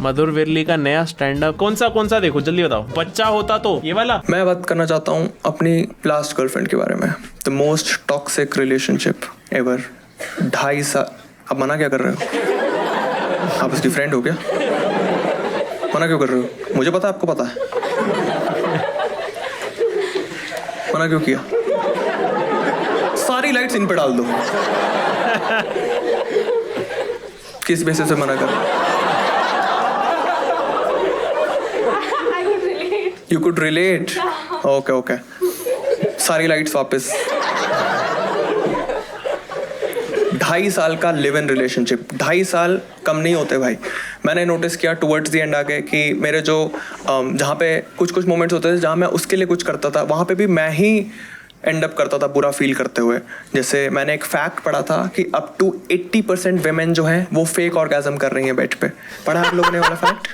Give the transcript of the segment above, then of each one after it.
मधुर विरली का नया stand up कौन सा देखो जल्दी बताओ। बच्चा होता तो ये वाला। मैं बात करना चाहता हूँ अपनी लास्ट गर्लफ्रेंड के बारे में। The most toxic relationship ever. 2.5 साल। अब मना क्या कर रहे हो? आप उसकी फ्रेंड हो क्या? मना क्यों कर रहे हो? मुझे पता है, आपको पता है। मना क्यों किया? सारी लाइट्स इन पे डाल दो। किस बेसिस से मना कर रहे हो? You could relate. Okay. सारी लाइट्स वापस। 2.5 साल का लिव इन रिलेशनशिप। 2.5 साल कम नहीं होते भाई। मैंने नोटिस किया टुवर्ड्स द एंड आके कि मेरे जो जहाँ पे कुछ मोमेंट्स होते थे जहाँ मैं उसके लिए कुछ करता था, वहाँ पे भी मैं ही एंड अप करता था बुरा फील करते हुए। जैसे मैंने एक फैक्ट पढ़ा था कि अप टू 80% वेमेन जो हैं वो फेक ऑर्गेज़म कर रही हैं बेड पे। पढ़ा आप लोगों ने वाला फैक्ट?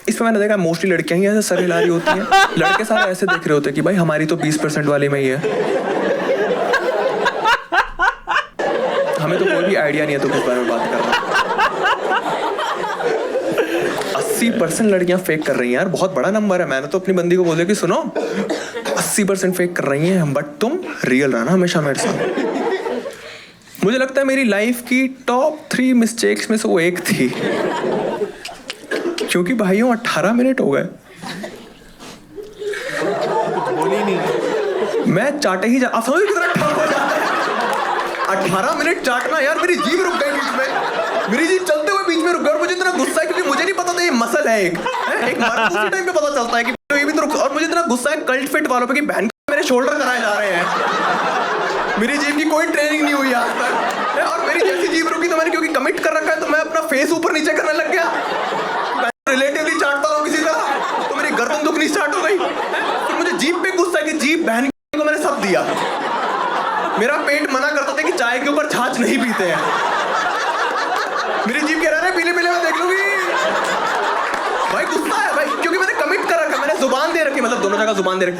इसमें मैंने देखा मोस्टली लड़कियां ही ऐसे सर हिला रही होती हैं, लड़के सारे ऐसे देख रहे होते हैं कि भाई हमारी तो 20% वाली में ही है। हमें तो कोई भी आइडिया नहीं है तो किस बारे में बात कर रहा है। 80% लड़कियां फेक कर रही हैं यार, बहुत बड़ा नंबर है। मैंने तो अपनी बंदी को बोला कि सुनो 80% फेक कर रही हैं, बट तुम रियल रहना हमेशा मेरे साथ। मुझे लगता है मेरी लाइफ की टॉप 3 मिस्टेक्स में से वो एक थी, क्योंकि भाइयों 18 मिनट हो गए, बोली नहीं। मैं चाटे ही आप समझ कितना ठग हो जाता है। 18 मिनट चाटना यार, मेरी जीभ रुक गई बीच में। मेरी जीभ चलते हुए बीच में रुक गई और मुझे इतना गुस्सा है क्योंकि मुझे नहीं पता था ये मसल है एक मर्द उसी टाइम पे पता चलता है कि ये भी तो रुक। और मुझे इतना गुस्सा है कल्ट फिट वालों पे कि बहन मेरे शोल्डर कराए जा रहे हैं। मेरी जीभ की कोई ट्रेनिंग नहीं हुई आज तक और मेरी जैसी जीभ रुकी तो मैंने क्योंकि कमिट कर रखा है तो मैं अपना फेस ऊपर नीचे करने लग गया। रिलेटिवली चाटता हूँ किसी तरह तो मेरी गर्दन दुखनी स्टार्ट हो गई। फिर मुझे जीभ पे गुस्सा कि जीभ बहन को मैंने सब दिया। मेरा पेट मना करता था कि चाय के ऊपर छाछ नहीं पीते हैं। मेरी जीभ कह रहा है पीले मैं देख लूंगी। भाई गुस्सा है भाई, क्योंकि मैंने कमिट कर रखा, मैंने जुबान दे रखी, मतलब दोनों जगह जुबान दे रखी।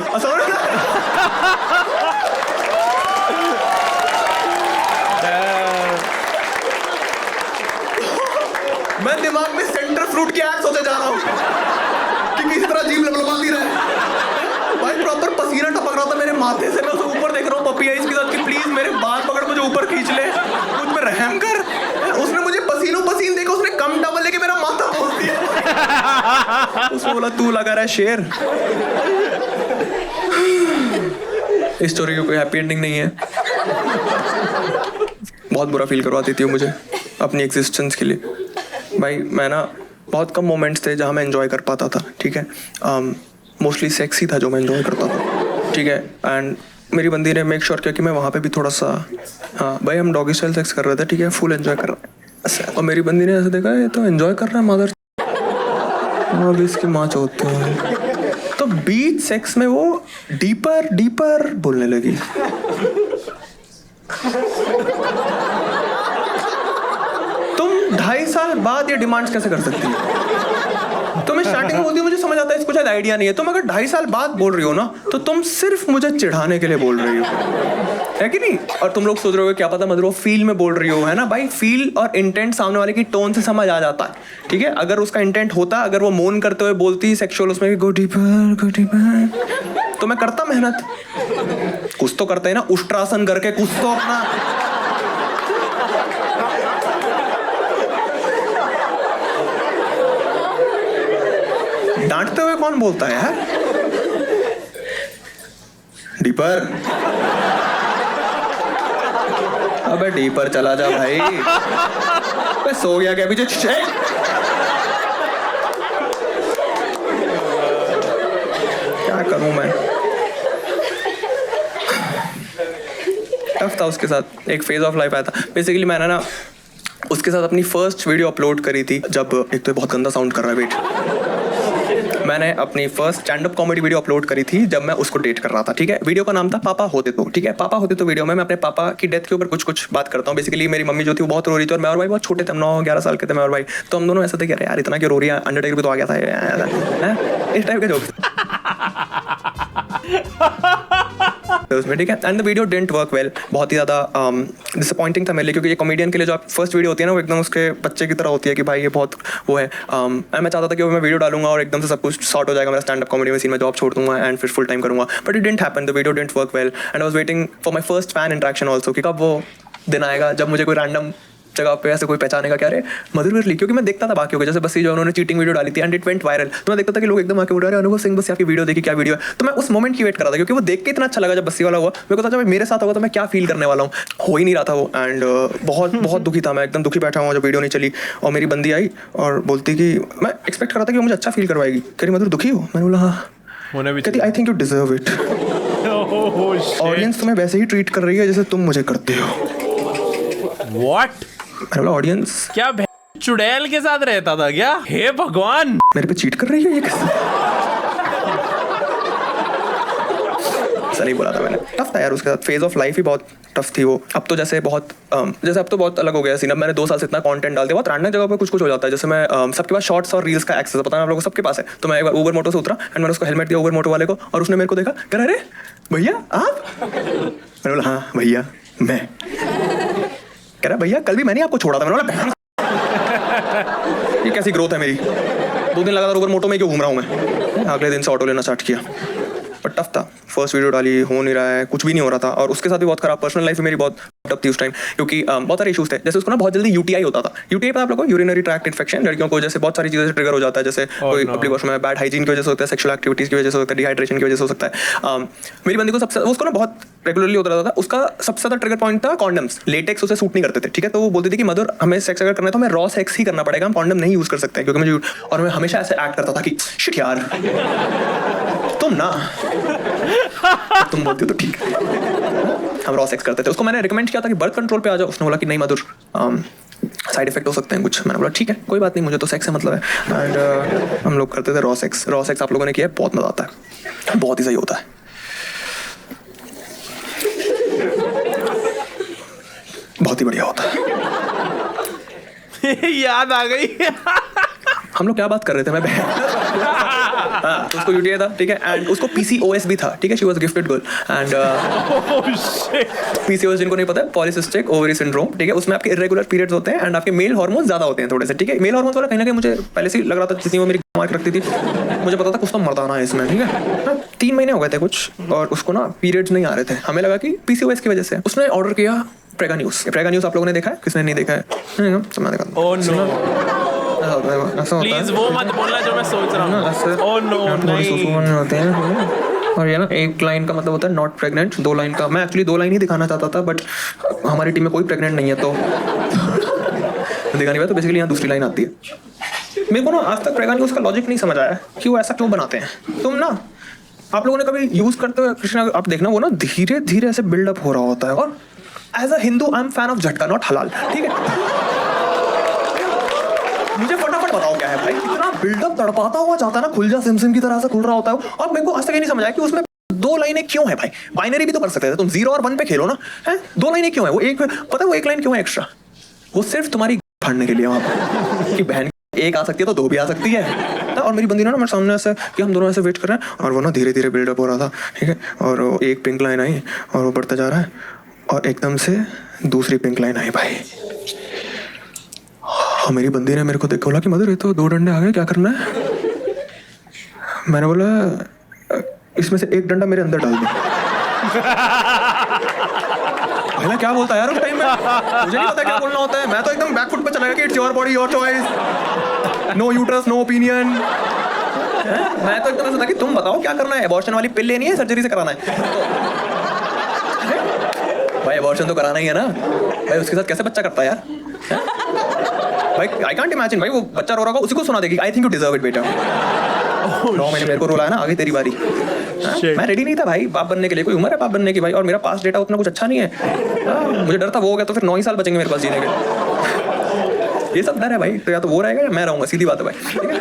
मैं दिमाग में सेंटर फ्रूट की ऐड सोचे जा रहा हूँ कि किस तरह जीभ लपलपाती रहे। भाई प्रॉपर पसीना टपक रहा था मेरे माथे से। मैं उसे ऊपर देख रहा हूँ पपी आइज के साथ कि प्लीज मेरे बाल पकड़ मुझे ऊपर खींच ले, मुझ पे रहम कर। उसने मुझे पसीन देखा, उसने कम टॉवल लेके मेरा माथा पोंछ दिया। उसने बोला तू लगा रहा है शेर। इस स्टोरी की कोई हैप्पी एंडिंग नहीं है। बहुत बुरा फील करवाती थी मुझे अपनी एग्जिस्टेंस के लिए। भाई मैं ना बहुत कम मोमेंट्स थे जहाँ मैं एंजॉय कर पाता था, ठीक है। मोस्टली सेक्स ही था जो मैं एंजॉय करता था, ठीक है। एंड मेरी बंदी ने मेक श्योर किया कि मैं वहाँ पे भी थोड़ा सा, हाँ भाई हम डॉगी स्टाइल सेक्स कर रहे थे, ठीक है, फुल एंजॉय कर रहे हैं। और मेरी बंदी ने ऐसे देखा ये तो एंजॉय कर रहा है मदर, अभी इसकी माँ चौथ है। तो बीच सेक्स में वो डीपर बोलने लगी। तुम 2.5 साल बाद ये डिमांड्स कैसे कर सकती हो? तुम्हें स्टार्टिंग में बोलती हो मुझे समझ आता है इसको शायद आइडिया नहीं है। तुम अगर 2.5 साल बाद बोल रही हो ना तो तुम सिर्फ मुझे चिढ़ाने के लिए बोल रही हो, है कि नहीं? और तुम लोग सोच रहे हो क्या पता मतलब वो फील में बोल रही हो, है ना भाई। फील और इंटेंट सामने वाले की टोन से समझ आ जाता है, ठीक है। अगर उसका इंटेंट होता, अगर वो मोन करते हुए बोलती सेक्सुअल उसमें गो डीपर तो मैं करता मेहनत। कुछ तो करते हैं ना, उष्ट्रासन करके कुछ तो अपना। डांटते हुए कौन बोलता है यार? डीपर, अबे डीपर चला जा भाई। मैं सो गया क्या पीछे? क्या करूं मैं? टफ था उसके साथ, एक फेज ऑफ लाइफ आया था। बेसिकली मैंने ना उसके साथ अपनी फर्स्ट वीडियो अपलोड करी थी जब, एक तो बहुत गंदा साउंड कर रहा है, वेट। मैंने अपनी first stand up comedy video upload करी थी जब मैं उसको डेट कर रहा था, ठीक है। वीडियो का नाम था पापा होते तो, ठीक है। पापा होते तो वीडियो में मैं अपने पापा की डेथ के ऊपर कुछ बात करता हूँ। बेसिकली मेरी मम्मी जो थी वो बहुत रो रही थी और मैं और भाई बहुत छोटे थे, 9-11 साल के थे मैं और भाई। तो हम दोनों ऐसा थे कि यार इतना क्यों रो रही है, अंडरटेकर भी तो आ गया था, इस टाइप के जोक्स। उसमें, ठीक है। And the video didn't work well, बहुत ही ज़्यादा डिसअपॉइंटिंग था मेरे लिए, क्योंकि ये कॉमेडियन के लिए जो आप फर्स्ट वीडियो होती है ना, वो एकदम उसके बच्चे की तरह होती है कि भाई ये बहुत वो है। मैं चाहता था कि मैं वीडियो डालूंगा और एकदम से सब कुछ सॉर्ट हो जाएगा, मेरा स्टैंड अप कॉमेडी में सीन में जॉब छोड़ दूंगा एंड फिर फुल टाइम करूंगा, but it didn't happen, the video didn't work well and I was waiting for my first fan interaction also, कि कब वो दिन आएगा जब मुझे कोई रैंडम जगह पे ऐसे कोई पहचानेगा क्या रे मधुर विरली, क्योंकि मैं देखता था बाकियों के, जैसे बस जो उन्होंने चीटिंग वीडियो डाली थी एंड इट वेंट वायरल, तो मैं देखता था कि लोग एकदम आके बोल रहे हैं अनुभव सिंह बस की वीडियो देखी, क्या वीडियो है। तो मैं उस मोमेंट की वेट कर रहा था, क्योंकि वो देख के इतना अच्छा लगा जब बस्सी वाला हुआ, मेरे को था जब मेरे साथ होगा तो मैं क्या फील करने वाला हूँ, हो ही नहीं रहा था वो। एंड बहुत बहुत दुखी था मैं, एकदम दुखी बैठा हुआ जब वीडियो नहीं चली। और मेरी बंदी आई और बोलती कि मैं एक्सपेक्ट कर रहा था कि वो मुझे अच्छा फील करवाएगी, कह रही मधुर दुखी हो, मैंने बोला हाँ, कहती I think you deserve it, audience तुम्हें वैसे ही ट्रीट कर रही है जैसे तुम मुझे करते हो। व्हाट? मैंने बोला ऑडियंस क्या चुड़ैल के साथ रहता था क्या? हे भगवान, मेरे पे चीट कर रही है ये कैसे? ऐसा नहीं बोला था मैंने, टफ था यार उसके साथ, फेज ऑफ लाइफ ही बहुत टफ थी वो। अब तो जैसे अब तो बहुत अलग हो गया सीन, अब मैंने 2 साल से इतना कंटेंट डालते बहुत रैंडम जगह पे कुछ हो जाता है, जैसे मैं सबके पास शॉर्ट्स और रील्स का एक्सेस पता है आप लोगों को सबके पास है, तो मैं एक बार उबर मोटो से उतरा एंड मैंने उसको हेलमेट दिया उबर मोटो वाले को, और उसने मेरे को देखा, कह रहा अरे भैया आप, मैंने बोला हाँ भैया मैं, कह रहा भैया कल भी मैंने आपको छोड़ा था, मैंने बोला ये कैसी ग्रोथ है मेरी, 2 दिन लगातार उबर मोटो में क्यों घूम रहा हूँ मैं। अगले दिन से ऑटो लेना स्टार्ट किया, बट टफ था, फर्स्ट वीडियो डाली, हो नहीं रहा है, कुछ भी नहीं हो रहा था, और उसके साथ भी बहुत खराब पर्सनल लाइफ मेरी बहुत टफ थी उस टाइम, क्योंकि बहुत सारे इशूज थे, जैसे उसको ना बहुत जल्दी यूटीआई होता था। यूटीआई पता आप लोगों को, यूरिनरी ट्रैक्ट इन्फेक्शन, लड़कियों को जैसे बहुत सारी चीज़ें से ट्रिगर हो जाता है, जैसे कोई पब्लिक वॉशरूम में बैड हाइजीन की वजह से होता है, सेक्सुअल एक्टिविटीज़ की वजह से होता है, डिहाइड्रेशन की वजह से हो सकता है। मेरी बंदी को सबसे, उसको ना बहुत रेगुलरली होता रहता था, उसका सबसे ज़्यादा ट्रिगर पॉइंट था कॉन्डम्स, लेटेक्स उसे सूट नहीं करते थे, ठीक है, तो वो बोलती थी कि मधुर हमें सेक्स अगर करना है तो हमें रॉ सेक्स ही करना पड़ेगा, हम कॉन्डम नहीं यूज़ कर सकते क्योंकि मुझे, और मैं हमेशा ऐसे एक्ट करता था कि शिट यार तुम ना तुम बोलती हो तो ठीक है, हम रॉ सेक्स करते थे। उसको मैंने रिकमेंड किया था कि बर्थ कंट्रोल पे आ जाओ, उसने बोला कि नहीं मधुर साइड इफेक्ट हो सकते हैं कुछ, मैंने बोला ठीक है कोई बात नहीं, मुझे तो सेक्स से मतलब है। एंड हम लोग करते थे रॉ सेक्स आप लोगों ने किया है, बहुत मजा आता है, बहुत ही सही होता है। बहुत ही बढ़िया होता है। याद आ गई। हम लोग क्या बात कर रहे थे, मैं हाँ, तो उसको यूटीआई था, ठीक है, एंड उसको पीसीओएस भी था, ठीक है, she was gifted girl and PCOS जिनको नहीं पता है पॉलीसिस्टिक ओवरी सिंड्रोम, ठीक है, उसमें आपके इरेगुलर पीरियड्स होते हैं एंड आपके मेल हार्मोन ज्यादा होते हैं थोड़े से, ठीक है। मेल हार्मोन वाला कहीं ना कहीं मुझे पहले से लग रहा था, जिसने वो मेरी मार्क रखती थी, मुझे पता था कुछ तो मर्दाना है इसमें, ठीक है। 3 महीने हो गए थे कुछ, और उसको ना पीरियड्स नहीं आ रहे थे, हमें लगा कि पीसीओएस की वजह से। उसने ऑर्डर किया प्रेगा न्यूज़ आप लोगों ने देखा है, किसने नहीं देखा है? ओह नो, प्लीज वो मत बोलना जो मैं सोच रहा हूँ। ओह नो, नहीं होते हैं, और ये ना एक लाइन का मतलब होता है नॉट प्रेग्नेंट, 2 लाइन का, मैं एक्चुअली 2 लाइन ही दिखाना चाहता था, बट हमारी टीम में कोई प्रेग्नेंट नहीं है तो दिखा नहीं पाया, तो बेसिकली यहाँ दूसरी लाइन आती है। मेरे को ना आज तक प्रेगा न्यूज़ का लॉजिक नहीं समझ आया कि वो ऐसा क्यों बनाते हैं। तुम ना आप लोगों ने कभी यूज करते हुए कृष्णा आप देखना, वो ना धीरे धीरे ऐसे बिल्डअप हो रहा होता है, और as a Hindu I am fan of jhatka not halal, ठीक है। मुझे फटाफट बताओ क्या है भाई, इतना बिल्डअप तड़पाता हुआ जाता है ना, खुल जा सिमसिम की तरह से खुल रहा होता है, और मेरे को आज तक ये नहीं समझ आया कि उसमें 2 लाइनें क्यों है भाई। बाइनरी भी तो कर सकते थे तुम, 0 और 1 पे खेलो ना, है 2 लाइनें क्यों है? वो एक पता है वो 1 लाइन क्यों है एक्स्ट्रा? वो सिर्फ तुम्हारी फाड़ने के लिए वहां पर कि बहन एक आ सकती है तो 2 भी आ सकती है। और मेरी बंदी ने ना मेरे सामने ऐसे कि हम दोनों ऐसे वेट कर रहे हैं, और वो ना धीरे धीरे बिल्डअप हो रहा था, ठीक है, और वो एक पिंक लाइन आई और वो बढ़ता जा रहा है, और एकदम से दूसरी पिंक लाइन आई भाई। मेरी बंदी ने मेरे को देख बोला कि मधुर ये तो 2 डंडे आ गए, क्या करना है? मैंने बोला इसमें से 1 डंडा मेरे अंदर डाल दे। पहले क्या बोलता है यार उस टाइम में, मुझे नहीं पता क्या बोलना होता है, मैं तो एकदम बैकफुट पे चला गया कि it's your body your choice, no uterus no opinion. मैं तो एकदम ऐसा था कि तुम बताओ क्या करना है, अबॉर्शन वाली पिल लेनी है, सर्जरी से कराना है? भाई अबॉर्शन तो कराना ही है ना भाई, उसके साथ कैसे बच्चा करता है यार? भाई आई कांट इमेजिन, भाई वो बच्चा रो रहा होगा, उसी को सुना देगी I think you deserve it बेटा। 9 महीने मेरे को रुलाया ना, आगे तेरी बारी। मैं रेडी नहीं था भाई बाप बनने के लिए, कोई उम्र है बाप बनने की भाई, और मेरा पास डेटा उतना कुछ अच्छा नहीं है। मुझे डर था वो हो गया तो फिर 9 ही साल बचेंगे मेरे पास जीने के, ये सब डर है भाई। तो या तो वो रहेगा या मैं रहूंगा, सीधी बात है भाई, ठीक है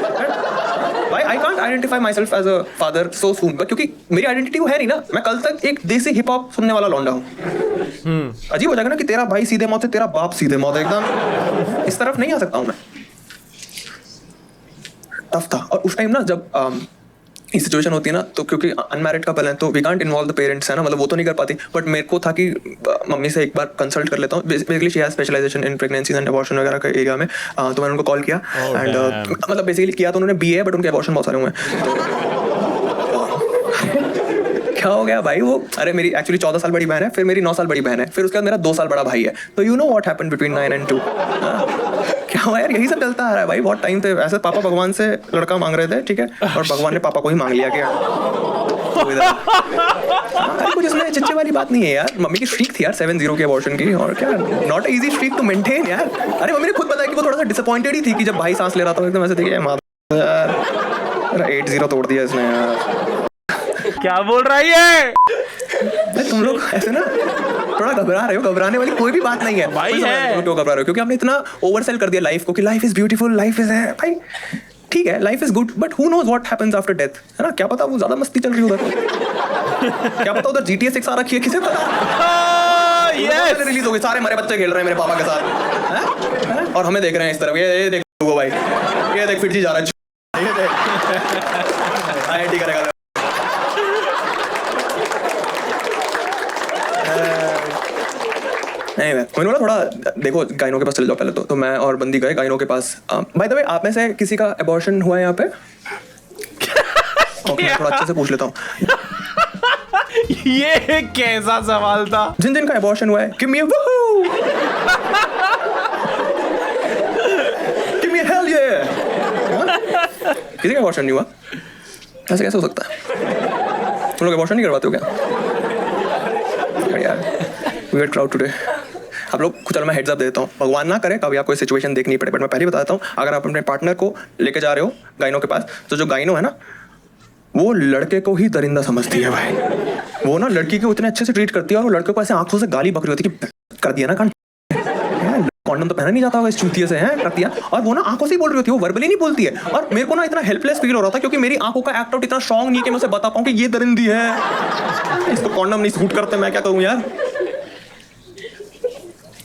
भाई। I can't identify myself as a father so soon, क्योंकि मेरी आइडेंटिटी वो है नहीं ना, मैं कल तक एक देसी हिप हॉप सुनने वाला लौंडा हूँ। अजीब हो जाएगा ना कि तेरा भाई सीधे मौत है, तेरा बाप सीधे मौत है, एकदम इस तरफ नहीं आ सकता हूँ मैं। टफ था। और उस टाइम ना जब ये सिचुएशन होती है ना, तो क्योंकि अनमैरिड कपल है तो we can't involve the parents, है ना, मतलब वो तो नहीं कर पाती, बट मेरे को था कि मम्मी से एक बार कंसल्ट कर लेता हूँ। Basically she has specialization in pregnancy and abortion वगैरह के एरिया में, तो मैंने उनको कॉल किया एंड मतलब बेसिकली किया तो उन्होंने BA, बट उनके अबॉर्शन बहुत सारे हुए हैं। तो क्या हो गया भाई, वो अरे मेरी एक्चुअली 14 साल बड़ी बहन है, फिर मेरी 9 साल बड़ी बहन है, फिर उसके बाद मेरा 2 साल बड़ा भाई है, तो you know what happened between 9 and 2। क्या हुआ यार, यही सब चलता आ रहा है भाई बहुत टाइम से। ऐसे पापा भगवान से लड़का मांग रहे थे, ठीक है, और भगवान ने पापा को ही मांग लिया। क्या अरे कुछ इसमें चिच्चे वाली बात नहीं है यार, मम्मी की स्ट्रीक थी यार 7-0 की अबॉर्शन की, और क्या not easy streak to maintain यार। अरे मम्मी ने खुद बताया कि वो थोड़ा सा डिसअपॉइंटेड ही थी कि जब भाई सांस ले रहा था एकदम ऐसे देखिए यार 8-0 तोड़ दिया इसने यार। क्या बोल रही है तुम लोग ऐसे ना थोड़ा घबरा रहे हो, घबराने वाली कोई भी बात नहीं है भाई है। क्यों घबरा रहे हो, क्योंकि हमने इतना ओवरसेल कर दिया लाइफ को कि life is beautiful, life is है भाई, ठीक है life is good, but who knows what happens after death, है ना, क्या पता वो ज्यादा मस्ती चल रही है उधर, क्या पता उधर GTA 6 आ रखी है, किसे पता। yes! रिलीज हो गई, सारे हमारे बच्चे खेल रहे हैं मेरे पापा के साथ, हैं? और हमें देख रहे हैं इस तरफ, ये देख वो भाई, ये देख फिर जा रहा है, ये देख IIT करेगा। नहीं मैंने बोला थोड़ा देखो गाइनो के पास चले जाओ पहले, तो मैं और बंदी गए गाइनो के पास। बाय द वे आप में से किसी का अबॉर्शन हुआ है यहाँ पे? ओके मैं थोड़ा अच्छे से पूछ लेता हूँ। ये कैसा सवाल था? जिन जिन का अबॉर्शन हुआ है गिव मी अ वूहू, गिव मी अ हेल ये। किसी का अबॉर्शन नहीं हुआ? ऐसे कैसे हो सकता है? तुम लोग अबॉर्शन नहीं करवाते हो क्या यार? We are crowd today. आप लोग को चलो मैं हेड्स अप देता हूँ, भगवान ना करे कभी आपको सिचुएशन देखनी पड़े, बट मैं पहले बताता हूँ, अगर आप अपने पार्टनर को लेके जा रहे हो गाइनो के पास, तो जो गाइनो है ना वो लड़के को ही दरिंदा समझती है भाई। वो ना लड़की को इतने अच्छे से ट्रीट करती है, और वो लड़के को ऐसे आंखों से गाली बक रही होती है कि कर दिया ना कांड, कॉन्डम तो पहना नहीं जाता होगा इस चूतिये से, है कर दिया, और वो ना आंखों से ही बोल रही होती है, वो वर्बली नहीं बोलती है। और मेरे को ना इतना हेल्पलेस फील हो रहा था क्योंकि मेरी आंखों का एक्ट आउट इतना स्ट्रॉन्ग नहीं है कि मैं उसे बता पाऊँ कि ये दरिंदी है, इसको कॉन्डम नहीं सूट करते, मैं क्या करूँ यार।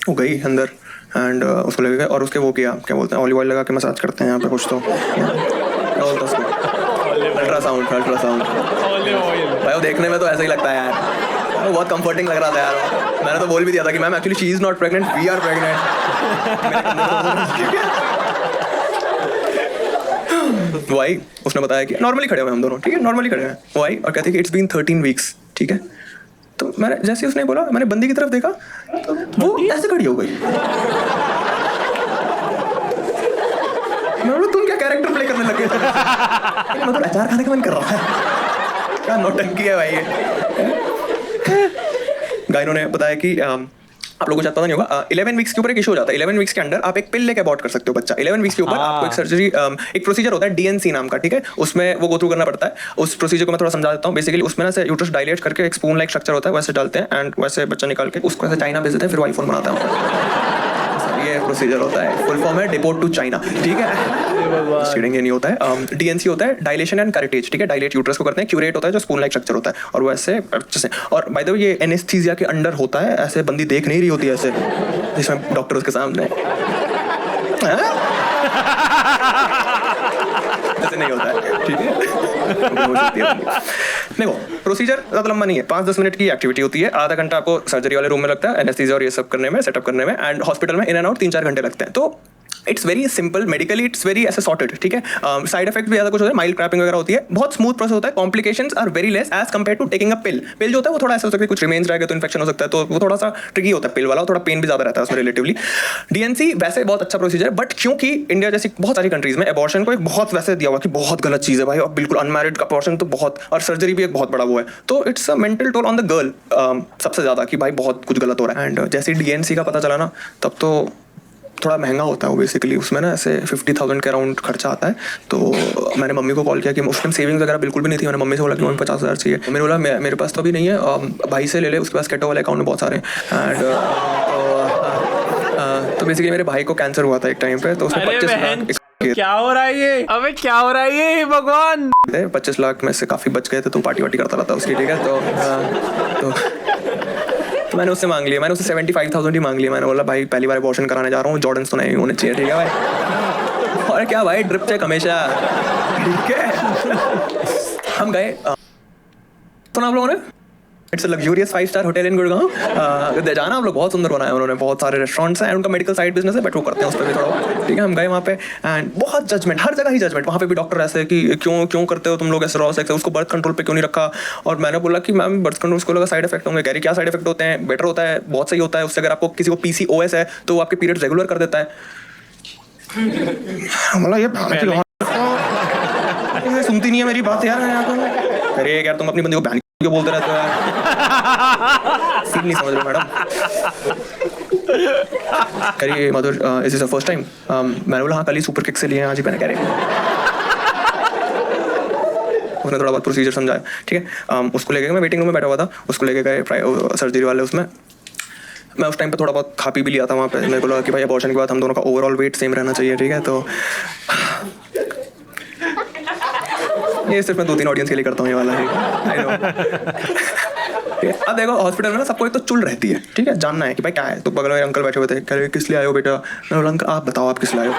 वो गई अंदर एंड उसको लगे गए, और उसके वो किया क्या बोलते हैं, ऑलिव ऑयल लगा के मसाज करते हैं यहाँ पे कुछ, तो अल्ट्रासाउंड भाई वो देखने में तो ऐसा ही लगता है यार, वो बहुत कंफर्टिंग लग रहा था यार। मैंने तो बोल भी दिया था कि ma'am actually she is not pregnant, we are pregnant. वो आई, उसने बताया कि नॉर्मली खड़े हुए हम दोनों, ठीक है नॉर्मली खड़े हैं। वो आई और कहती है कि इट्स बीन 13 वीक्स, ठीक है। तो मैंने जैसे उसने बोला, मैंने बंदी की तरफ देखा तो वो ऐसे खड़ी हो गई। मैं बोला तुम क्या कैरेक्टर प्ले करने लगे? मतलब अचार खाने का मन कर रहा है, क्या नौटंकी है भाई ये। गाइनो ने बताया कि आप लोगों को शायद पता नहीं होगा, 11 वीक्स के ऊपर एक इशू हो जाता है। 11 वीक्स के अंदर आप एक पिल लेके अबॉर्ट कर सकते हो बच्चा। 11 वीक्स के ऊपर आपको एक सर्जरी, एक प्रोसीजर होता है DNC नाम का, ठीक है, उसमें वो गो थ्रू करना पड़ता है। उस प्रोसीजर को मैं थोड़ा समझा देता हूँ। बेसिकली उसमें ना से यूट्रस डायलेट करके एक स्पून लाइक स्ट्रक्चर होता है, वैसे डालते हैं एंड वैसे बच्चा निकाल के उसको ऐसे चाइना भेज देते हैं, फिर आईफोन बनाता है। ये प्रोसीजर होता है, फुल फॉर्म है डिपोर्ट टू चाइना, ठीक है। सीडिंग ये नहीं होता है। DNC होता है डायलेशन एंड कैरेटेज, ठीक है, डायलेट यूट्रस को करते हैं। क्यूरेट होता है जो स्पून लाइक स्ट्रक्चर होता है, और वो ऐसे अच्छे से, और बाय द वे ये एनेस्थीसिया के अंडर होता है, ऐसे बंदी देख नहीं रही होती है ऐसे, जिसमें डॉक्टर उसके सामने ऐसे नहीं होता है, ठीक है। देखो प्रोसीजर ज़्यादा लंबा नहीं है, 5-10 मिनट की एक्टिविटी होती है। आधा घंटा आपको सर्जरी वाले रूम में लगता है, एनेस्थीसिया और ये सब करने में, सेटअप करने में, एंड हॉस्पिटल में इन एंड आउट 3-4 घंटे लगते हैं। तो it's very simple, medically it's very ऐसे सॉर्टेड, ठीक है। साइड इफेक्ट भी ज़्यादा कुछ होता है, माइल्ड क्रैपिंग वगैरह होती है, बहुत स्मूथ प्रोसेस होता है। Complications are very less as compare to taking a pill. Pill जो होता है वो थोड़ा ऐसा हो सकता है, कुछ रिमेन्स रहेगा तो इन्फेक्शन हो सकता है, तो वो थोड़ा सा ट्रिकी होता है पिल वाला, थोड़ा पेन भी ज़्यादा रहता है उसमें रिलेटिवली। DNC वैसे बहुत अच्छा प्रोसीजर है, बट क्योंकि इंडिया जैसी बहुत सारी कंट्रीज में अबॉर्शन को एक बहुत वैसे दिया हुआ कि बहुत गलत चीज़ है भाई, और बिल्कुल अनमैरिड का अबॉर्शन तो बहुत, और सर्जरी भी एक बहुत बड़ा वो है, तो it's a mental toll on the girl सबसे ज़्यादा, कि भाई बहुत कुछ गलत हो रहा है। एंड जैसे DNC का पता चला ना, तब तो थोड़ा महंगा होता है वो बेसिकली, उसमें ना ऐसे 50,000 के अराउंड खर्चा आता है। तो मैंने मम्मी को कॉल किया कि उस टाइम सेविंग्स वगैरह बिल्कुल भी नहीं थी। मैंने मम्मी से बोला कि मम्मी 50,000 चाहिए। मैंने बोला मेरे पास तो अभी नहीं है, भाई से ले ले, उसके पास केटो वाले अकाउंट में बहुत सारे। एंड तो बेसिकली मेरे भाई को कैंसर हुआ था एक टाइम पे, तो उसने 25 लाख, क्या हो रहा है ये, अबे क्या हो रहा है ये भगवान, 25 लाख में से काफ़ी बच गए थे, तो पार्टी वार्टी करता रहता उसकी, ठीक है। तो मैंने उससे मांग लिया, मैंने उससे 75,000 ही मांग लिया। मैंने बोला भाई पहली बार अबॉर्शन कराने जा रहा हूँ, जॉर्डन्स तो नहीं होने चाहिए, ठीक है भाई। और क्या भाई, ड्रिप चेक हमेशा, ठीक है। हम गए, सुना आप लोगों ने, it's luxurious five-star hotel in Gurgaon, जाना आप लोग, बहुत सुंदर बनाया उन्होंने, बहुत सारे रेस्टोरेंट्स हैं, उनका मेडिकल साइड बिजनेस है, बट वो करते हैं उस पर भी थोड़ा बहुत, ठीक है। हम गए वहाँ पे एंड बहुत जजमेंट, हर जगह ही जजमेंट। वहाँ पे भी डॉक्टर ऐसे कि क्यों करते हो तुम लोग ऐसे रॉ सेक्स, उसको बर्थ कंट्रोल पे क्यों नहीं रखा। और मैंने बोला कि मैम बर्थ कंट्रोल उसको लगा साइड इफेक्ट होंगे, कह रही क्या साइड इफेक्ट होते हैं, बेटर होता है, बहुत सही होता है उससे। अगर आपको किसी को PCOS है तो आपके पीरियड्स रेगुलर कर देता है। मतलब ये सुनती नहीं है मेरी बात यार। अरे यार तुम अपनी बंदी को बहन क्यों बोलते रहते हो यार, सीन नहीं समझ रहे मैडम। करिए मधुर, इज दिस फर्स्ट टाइम? मैंने बोला हाँ, कल ही सुपर किक से लिए हैं, आज ही मैंने कह रहे। उसने थोड़ा बहुत प्रोसीजर समझाया, ठीक है। उसको लेके मैं वेटिंग रूम में बैठा हुआ था, उसको लेके गए सर्जरी वाले उसमें। मैं उस टाइम पे थोड़ा बहुत खा पी भी लिया था वहाँ पे। मेरे को लगा कि भाई अबॉर्शन के बाद हम दोनों का ओवरऑल वेट सेम रहना चाहिए, ठीक है। तो ये सिर्फ मैं 2-3 ऑडियंस के लिए करता हूँ ये वाला, ठीक है। अब देखो हॉस्पिटल में ना सबको एक तो चुल रहती है, ठीक है, जानना है कि भाई क्या है। तो बगल में अंकल बैठे हुए थे, कह रहे किस लिए आए हो बेटा। मैं बोला अंकल आप बताओ आप किस लिए आए हो,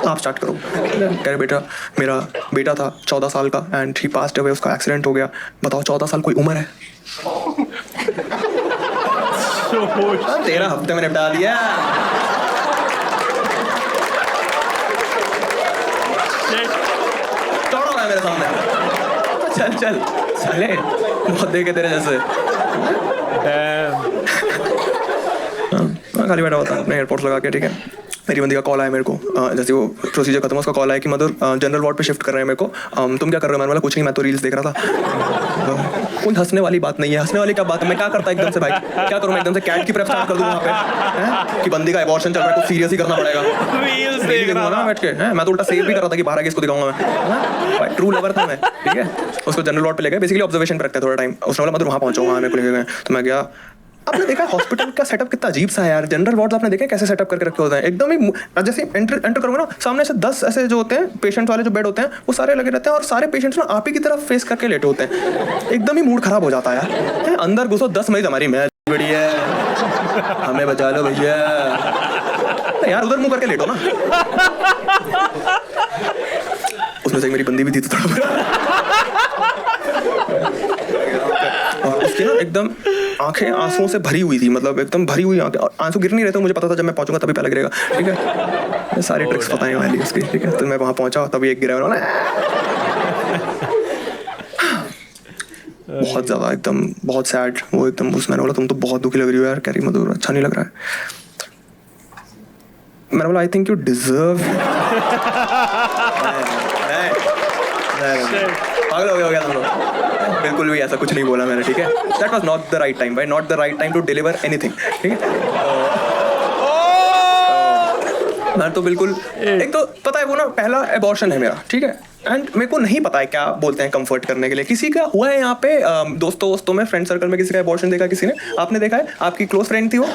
तो आप स्टार्ट करो। कह रहे बेटा मेरा बेटा था 14 साल का एंड ही पास्ड अवे, उसका एक्सीडेंट हो गया। बताओ 14 साल कोई उम्र है? 13 हफ्ते में निपटा दिया। चौड़ा है मेरे सामने, चल चल चले, बहुत देखे तेरे जैसे। खाली बैठा हुआ था अपने एयरपोर्ट लगा के, ठीक है। मेरी बंदी का कॉल आया मेरे को, जैसे वो प्रोसीजर खत्म, उसका कॉल आया कि मधुर जनरल वार्ड पे शिफ्ट कर रहे हैं मेरे को, तुम क्या कर रहे हो? मैंने बोला कुछ नहीं, मैं तो रील्स देख रहा था। कुछ हंसने वाली बात नहीं है, हंसने वाली क्या बात है, मैं क्या करता एकदम से भाई, क्या करूँ मैं एकदम से कैट की प्रेप स्टार्ट कर दूँ वहाँ पे कि बंदी का अबॉर्शन चल रहा है, कुछ सीरियस ही करना पड़ेगा। रील्स देख रहा ना बैठ के, मैं तो उल्टा सेव भी कर रहा था कि बाहर आके इसको दिखाऊंगा मैं, ट्रू लवर था मैं, ठीक है। उसको जनरल वार्ड पे ले गए, बेसिकली ऑब्जर्वेशन पे रखते हैं थोड़ा टाइम। उसने बोला मधुर वहाँ पहुँचो, मेरे को लेके गए, तो मैं गया। आपने देखा हॉस्पिटल का सेटअप कितना अजीब सा है यार। जनरल वार्ड आपने देखा कैसे सेटअप करके रखे होते हैं, एकदम ही जैसे एंटर करोगे ना, सामने से 10 ऐसे जो होते हैं पेशेंट वाले जो बेड होते हैं वो सारे लगे रहते हैं, और सारे पेशेंट्स ना आप ही की तरफ फेस करके लेटे होते हैं। एकदम ही मूड खराब हो जाता है यार। अंदर घुसो 10 मरीज, हमारी मैच बड़ी है, हमें बचा लो भैया यार, उधर मुंह करके लेटो ना। उसमें से मेरी बंदी भी थी तो थोड़ा और उसकी ना एकदम आंखें आंसुओं से भरी हुई थी, मतलब एकदम भरी हुई आंखें, आंसू गिर नहीं रहे थे। मुझे पता था जब मैं पहुंचूंगा तभी पहले गिरेगा, ठीक है। सारी ट्रिक्स पता है वाली उसकी, ठीक है। तो मैं वहां पहुंचा तभी एक गिरा उन्होंने, बहुत ज्यादा एकदम बहुत सैड वो एकदम। उसने बोला तुम तो बहुत दुखी लग रही हो यार। कह रही मधुर अच्छा नहीं लग रहा है। मैंने बोला आई थिंक यू डिजर्व। पागल हो गया तुम लोग, बिल्कुल भी ऐसा कुछ नहीं बोला मैंने, ठीक है। That was not the right time भाई, not the right time to deliver anything, ठीक है। मैं तो बिल्कुल, एक तो पता है वो ना पहला अबॉर्शन है मेरा, ठीक है। एंड मेरे को नहीं पता है क्या बोलते हैं कंफर्ट करने के लिए। किसी का हुआ है यहाँ पे दोस्तों में, फ्रेंड सर्कल में किसी का अबॉर्शन देखा किसी ने? आपने देखा है? आपकी क्लोज फ्रेंड थी वो,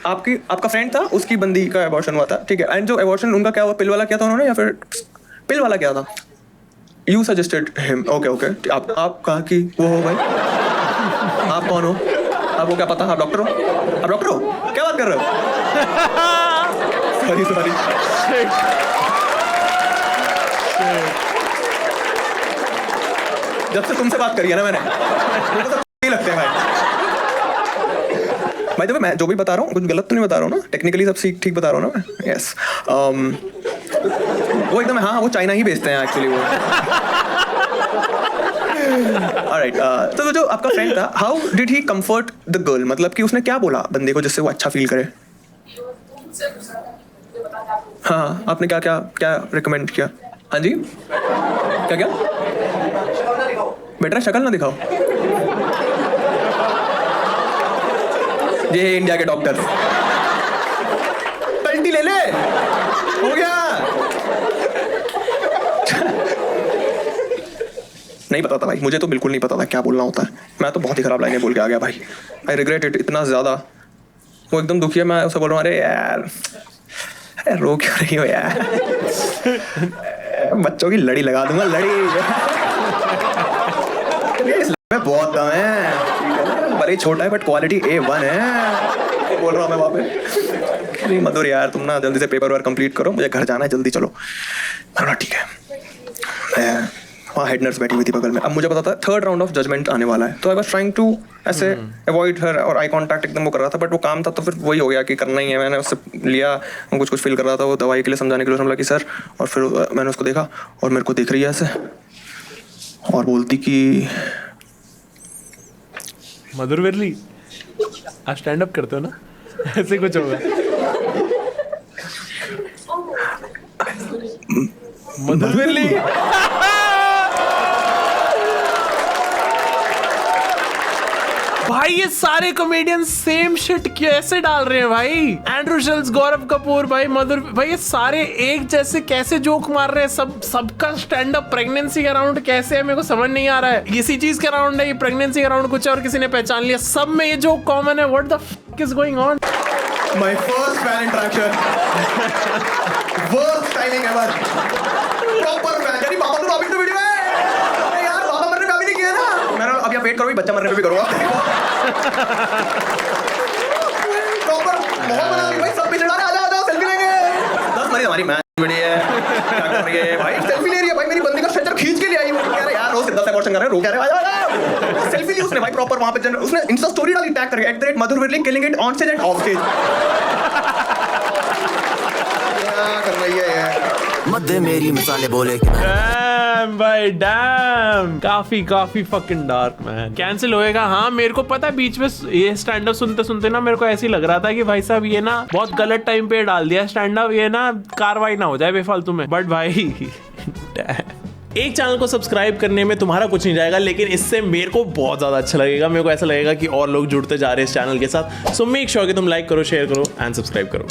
आपका फ्रेंड था, उसकी बंदी का अबॉर्शन हुआ था, ठीक है। एंड जो अबॉर्शन उनका क्या हुआ, पिल वाला किया था उन्होंने या फिर पिल वाला किया था? You suggested him. Okay. आप कहाँ की वो हो भाई? आप कौन हो? आपको क्या पता? आप डॉक्टर हो? क्या बात कर रहे हो? Sorry. जब से तुमसे बात करी है ना मैंने, मुझे तो नहीं लगते भाई। भाई तो मैं जो भी बता रहा हूँ कुछ गलत तो नहीं बता रहा हूँ ना? टेक्निकली सब ठीक बता रहा हूँ ना मैं? यस। वो एकदम हाँ, वो चाइना ही बेचते हैं एक्चुअली वो। Alright, तो जो आपका फ्रेंड था, how did he comfort the girl? मतलब कि उसने क्या बोला बंदे को जिससे वो अच्छा फील करे? हाँ, आपने क्या रिकमेंड किया? हाँ जी, क्या बेटा शक्ल ना दिखाओ। ये है इंडिया के डॉक्टर, पलटी ले हो गया। नहीं पता था भाई, मुझे तो बिल्कुल नहीं पता था क्या बोलना होता है। मैं तो बहुत ही खराब लाइनें बोल के आ गया भाई। आई रिग्रेट इट इतना ज़्यादा। वो एकदम दुखी है, मैं उसे बोल रहा हूँ अरे यार रो क्यों रही हो यार, बच्चों की लड़ी लगा दूंगा, लड़ी में बहुत दम है, भले छोटा है बट क्वालिटी A1 है, बोल रहा हूँ मैं वहाँ पे। नहीं मधुर यार तुम ना जल्दी से पेपर वर्क कंप्लीट करो, मुझे घर जाना है, जल्दी चलो। मैंने कहा ठीक है। मैं वहाँ हेड नर्स बैठी हुई थी बगल में। अब मुझे पता था 3rd राउंड ऑफ जजमेंट आने वाला है, तो आई वाज ट्राइंग टू ऐसे अवॉइड हर, और आई कांटेक्ट एकदम वो कर रहा था, बट वो काम था तो फिर वही हो गया कि करना ही है। मैंने उससे लिया, वो कुछ फील कर रहा था, वो दवाई के लिए समझाने के लिए बोला कि सर, और फिर मैंने उसको देखा और मेरे को देख रही है ऐसे और बोलती कि मधुर विरली आप स्टैंड अप करते हो ना, ऐसे कुछ होगा। मधुर विरली भाई ये सारे कॉमेडियन सेम शिट कैसे डाल रहे हैं भाई? एंड्रू शिल्स, गौरव कपूर भाई, मधुर भाई, ये सारे एक जैसे कैसे जोक मार रहे हैं? सबका स्टैंड अप प्रेगनेंसी के अराउंड कैसे है, मेरे को समझ नहीं आ रहा है। इसी चीज के अराउंड है, ये प्रेगनेंसी के अराउंड कुछ और किसी ने पहचान लिया, सब में ये जोक कॉमन है। What the fuck is going on? My first fan interaction, worst timing ever, proper fan. यानी बाबा तो अभी तो वीडियो है। अरे यार बाबा मरने पे अभी नहीं किया ना। मैंने अब या वेट करो, बच्चा मरने पे भी करूंगा। प्रॉपर बहुत बना भाई, सब पीछे आ जाओ सेल्फी लेंगे। 10 मरीज हमारी मैच बड़ी है, क्या कर रही है भाई? सेल्फी ले रही है भाई, मेरी बंदी का स्ट्रेचर खींच के ले आई। कह रहे यार रोज 10 अबॉर्शन कर रहे हैं, रो क्या रहे, आ सेल्फी ली उसने भाई प्रॉपर वहां पे। उसने इंस्टा स्टोरी डाली टैग करके @Madhur Virli killing it on stage and off stage. क्या कर रही है यार? मध्य मेरी मिसाले बोले डैम भाई डैम, काफी फकिंग डार्क मैन। कैंसिल होएगा। हाँ मेरे को पता है, बीच में ये स्टैंड अप सुनते सुनते ना मेरे को ऐसे ही लग रहा था कि भाई साहब ये ना बहुत गलत टाइम पे डाल दिया स्टैंड अप, ये ना कार्रवाई ना हो जाए बेफालतू में। बट भाई एक चैनल को सब्सक्राइब करने में तुम्हारा कुछ नहीं जाएगा, लेकिन इससे मेरे को बहुत ज्यादा अच्छा लगेगा। मेरे को ऐसा लगेगा कि और लोग जुड़ते जा रहे हैं इस चैनल के साथ। सो मेक श्योर कि तुम लाइक करो, शेयर करो एंड सब्सक्राइब करो।